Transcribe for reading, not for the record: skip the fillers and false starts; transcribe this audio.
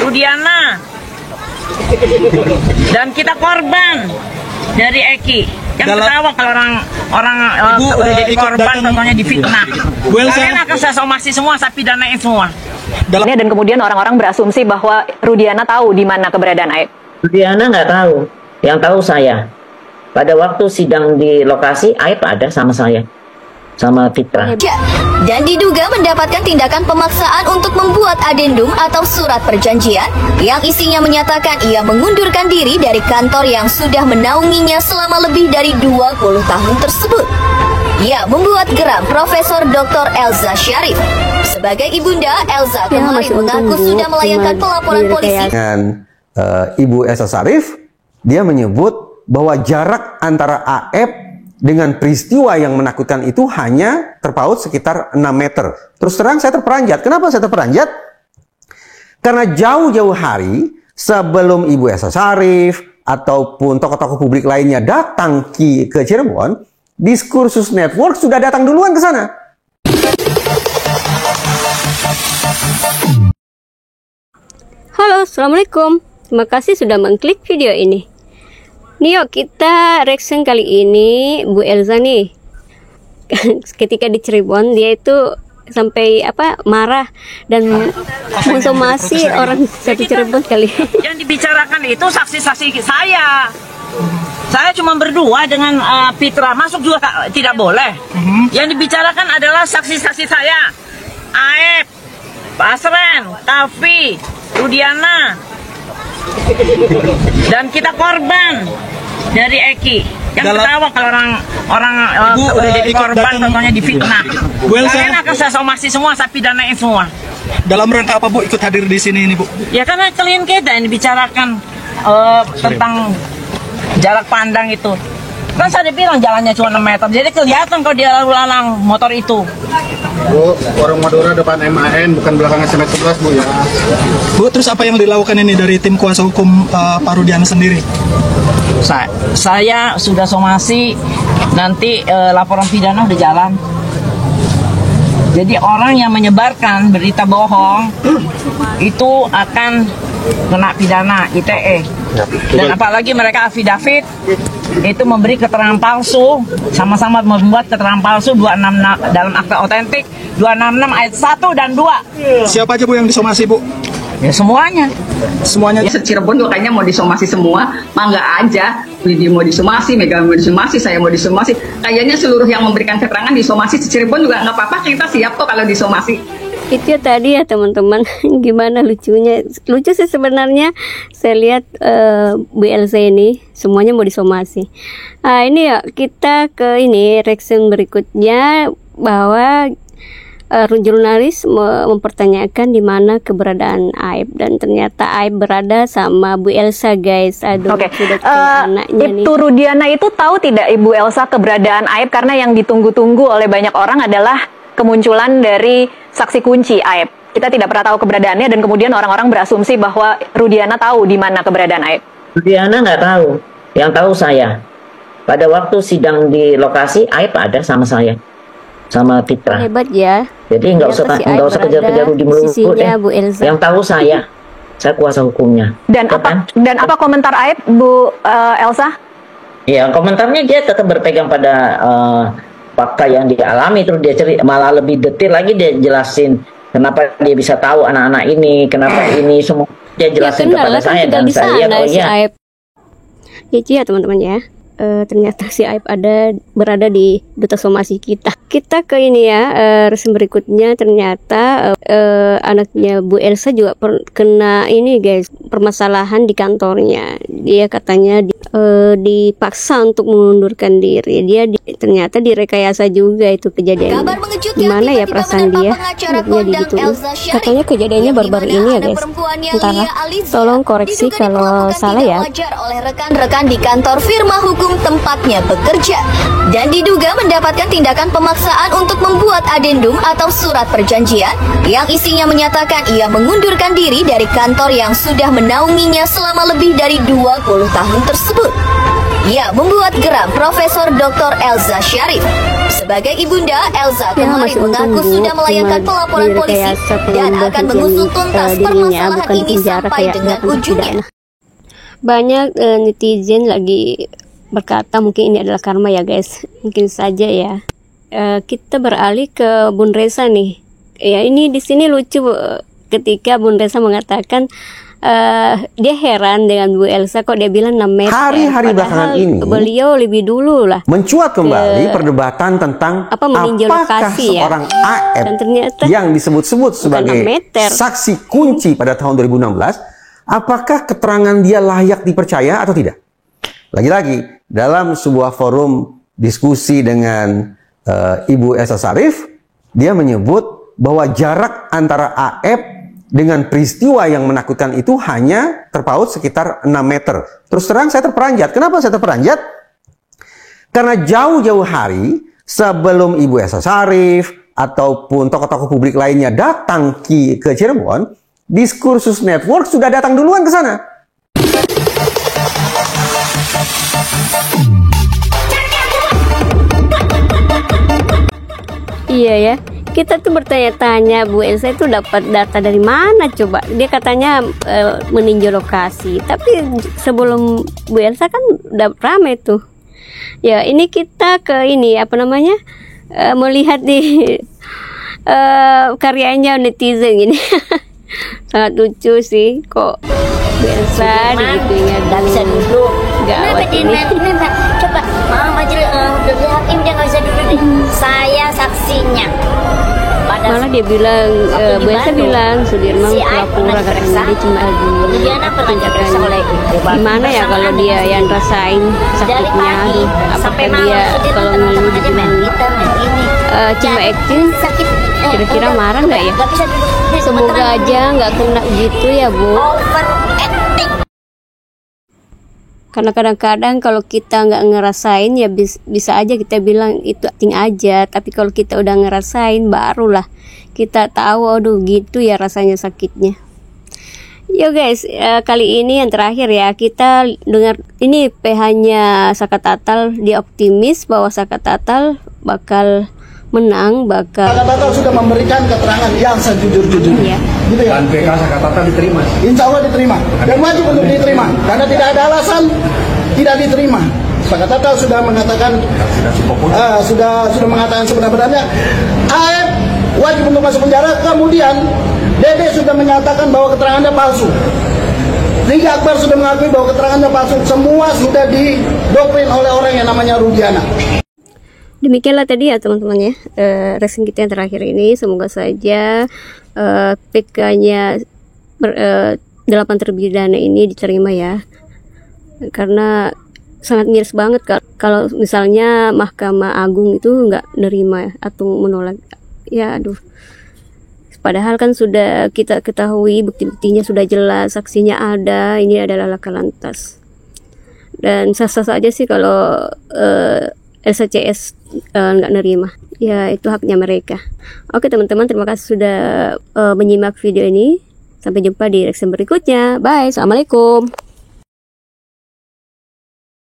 Rudiana, dan kita korban dari Eki. Yang ketawa kalau orang udah jadi korban, contohnya difitnah. Kalian akan saya somasi semua, saya pidanain semua. Dan kemudian orang-orang berasumsi bahwa Rudiana tahu di mana keberadaan Aib. Rudiana nggak tahu. Yang tahu saya. Pada waktu sidang di lokasi, Aib ada sama saya. Sama Fitra. Dan diduga mendapatkan tindakan pemaksaan untuk membuat adendum atau surat perjanjian yang isinya menyatakan ia mengundurkan diri dari kantor yang sudah menaunginya selama lebih dari 20 tahun tersebut. Ia membuat geram Profesor Dr. Elza Syarif. Sebagai ibunda, Elza kemarin mengaku sudah melayangkan pelaporan polisi. Dengan Ibu Elza Syarif, dia menyebut bahwa jarak antara Aib dengan peristiwa yang menakutkan itu hanya terpaut sekitar 6 meter. Terus terang saya terperanjat. Kenapa saya terperanjat? Karena jauh-jauh hari sebelum Ibu Elza Syarif ataupun tokoh-tokoh publik lainnya datang ke Cirebon, Diskursus Network sudah datang duluan ke sana. Halo, Assalamualaikum. Terima kasih sudah mengklik video ini. Nih yuk kita reaction kali ini Bu Elza nih. Ketika di Cirebon dia itu sampai marah dan mensomasi orang satu Cirebon kali. Yang dibicarakan itu saksi-saksi saya. Saya cuma berdua dengan Fitra, masuk juga tidak boleh. Yang dibicarakan adalah saksi-saksi saya. Aib, Pasren, Kavi, Rudiana, dan kita korban dari Eki. Yang ketawa kalau orang udah jadi korban, contohnya difitnah. Kalian akan saya somasi semua, saya pidanain semua. Dalam rangka apa Bu ikut hadir di sini ini Bu? Ya karena kalian kita yang dibicarakan tentang jarak pandang itu. Kan saya bilang jalannya cuma 6 meter, jadi kelihatan kalau dia lalu-lalang motor itu. Bu, warung Madura depan MAN, bukan belakang SMS 11 Bu ya. Bu, terus apa yang dilakukan ini dari tim kuasa hukum Pak Rudiana sendiri? Saya sudah somasi, nanti laporan pidana udah jalan. Jadi orang yang menyebarkan berita bohong itu akan kena pidana ITE. Dan apalagi mereka afidavit itu memberi keterangan palsu, sama-sama membuat keterangan palsu 266 dalam akta otentik 266 ayat 1 dan 2. Siapa aja Bu yang disomasi Bu? Ya semuanya. Semuanya. Ya, Cirebon tuh kayaknya mau disomasi semua, mangga aja. Widi mau disomasi, Mega mau disomasi, saya mau disomasi. Kayaknya seluruh yang memberikan keterangan disomasi. Cirebon juga nggak apa-apa, kita siap kok kalau disomasi. Itu tadi ya teman-teman, gimana lucunya. Lucu sih sebenarnya. Saya lihat Bu Elza ini semuanya mau disomasi. Nah ini ya kita ke ini reaction berikutnya, bahwa jurnalis mempertanyakan di mana keberadaan Aib, dan ternyata Aib berada sama Bu Elza guys. Aduh, sudah anaknya nih. Itu Rudiana itu tahu tidak Ibu Elza keberadaan Aib, karena yang ditunggu-tunggu oleh banyak orang adalah kemunculan dari saksi kunci Aib. Kita tidak pernah tahu keberadaannya, dan kemudian orang-orang berasumsi bahwa Rudiana tahu di mana keberadaan Aib. Rudiana nggak tahu. Yang tahu saya. Pada waktu sidang di lokasi, Aib ada sama saya. Sama Fitra. Hebat ya. Jadi nggak usah kejar-kejar Rudi melulu deh. Yang tahu saya kuasa hukumnya. Dan apa komentar Aib Bu Elza? Ya komentarnya dia tetap berpegang pada fakta yang dialami, terus dia malah lebih detail lagi, dia jelasin kenapa dia bisa tahu anak-anak ini, kenapa ini semua dia jelasin kepada saya, dan saya lihat Aib. Ya teman-teman ya. Ternyata si Aib berada di duta somasi kita. Kita ke ini ya, resmi berikutnya. Ternyata anaknya Bu Elza juga kena ini guys, permasalahan di kantornya. Dia katanya dipaksa untuk mengundurkan diri. Dia ternyata direkayasa juga itu kejadian. Gimana ya perasaan dia? Katanya kejadiannya baru-baru ini ya guys. Entahlah, tolong koreksi kalau salah ya. Oleh rekan-rekan di kantor firma hukum tempatnya bekerja, dan diduga mendapatkan tindakan pemaksaan untuk membuat adendum atau surat perjanjian yang isinya menyatakan ia mengundurkan diri dari kantor yang sudah menaunginya selama lebih dari 20 tahun tersebut. Ia membuat geram Profesor Dr. Elza Syarif. Sebagai ibunda, Elza Ya, kemarin masih untung, mengaku Bu. sudah melayangkan Cuma pelaporan polisi direkayasa dan pengubah akan izin, mengusut tuntas dirinya, permasalahan bukan ini penjara sampai kayak dengan hukuman ujungnya. pidana. Banyak netizen lagi berkata mungkin ini adalah karma ya guys, mungkin saja ya. Kita beralih ke Bun Reza nih. Ya ini di sini lucu ketika Bun Reza mengatakan dia heran dengan Bu Elsa kok dia bilang 6 meter. Hari-hari belakangan Padahal ini beliau lebih dulu lah mencuat kembali perdebatan tentang meninjau apakah lokasi ya. seorang AF Dan ternyata yang disebut-sebut sebagai 6 meter. saksi kunci pada tahun 2016, apakah keterangan dia layak dipercaya atau tidak? Lagi-lagi, dalam sebuah forum diskusi dengan Ibu Elsa Sharif, dia menyebut bahwa jarak antara AF dengan peristiwa yang menakutkan itu hanya terpaut sekitar 6 meter. Terus terang saya terperanjat. Kenapa saya terperanjat? Karena jauh-jauh hari sebelum Ibu Elsa Sharif ataupun tokoh-tokoh publik lainnya datang ke Cirebon, Diskursus Network sudah datang duluan ke sana. Iya ya, kita tuh bertanya-tanya Bu Elsa itu dapat data dari mana coba? Dia katanya meninjau lokasi, tapi sebelum Bu Elsa kan udah ramai tuh. Ya ini kita ke ini apa namanya melihat di karyanya netizen gini, sangat lucu sih kok Bu Elsa digitunya nggak bisa duduk. gawat ini. Coba majelis hakim dia nggak bisa duduk nih. Saya saksinya. Malah dia bilang, Bu Elsa bilang Sudirman pura-pura katanya dia cuma Kemudian apa tanya periksa oleh gimana ya kalau dia yang rasain sakitnya, aduh, apakah dia kalau ngeluh di cuma acting, sakit. kira-kira marah nggak ya? Nggak bisa duduk. Semoga aja nggak kena gitu ya Bu. Over acting. Karena kadang-kadang kalau kita nggak ngerasain ya bisa aja kita bilang itu acting aja. Tapi kalau kita udah ngerasain barulah kita tahu, aduh gitu ya rasanya sakitnya. Yo guys, kali ini yang terakhir ya, kita dengar ini PH-nya Saka Tatal. Dia optimis bahwa Saka Tatal bakal menang, Saka Tatal sudah memberikan keterangan yang sejujur-jujurnya. Gitu ya. Dan PK Saka Tatal diterima. Insya Allah diterima dan wajib untuk diterima karena tidak ada alasan tidak diterima. Saka Tatal sudah mengatakan sudah mengatakan sebenarnya AF wajib untuk masuk penjara. Kemudian Dede sudah menyatakan bahwa keterangannya palsu. Riki Akbar sudah mengakui bahwa keterangannya palsu. Semua sudah didoktrin oleh orang yang namanya Rudiana. Demikianlah tadi ya teman-teman ya, reaction kita yang terakhir ini. Semoga saja PK-nya 8 terpidana ini diterima ya, karena sangat miris banget kalau misalnya Mahkamah Agung itu nggak nerima atau menolak ya. Aduh, padahal kan sudah kita ketahui bukti-buktinya sudah jelas, saksinya ada, ini adalah laka lantas. Dan sah-sah saja sih kalau LCCS nggak nerima, ya itu haknya mereka. Oke teman-teman, terima kasih sudah menyimak video ini. Sampai jumpa di reaction berikutnya. Bye, assalamualaikum.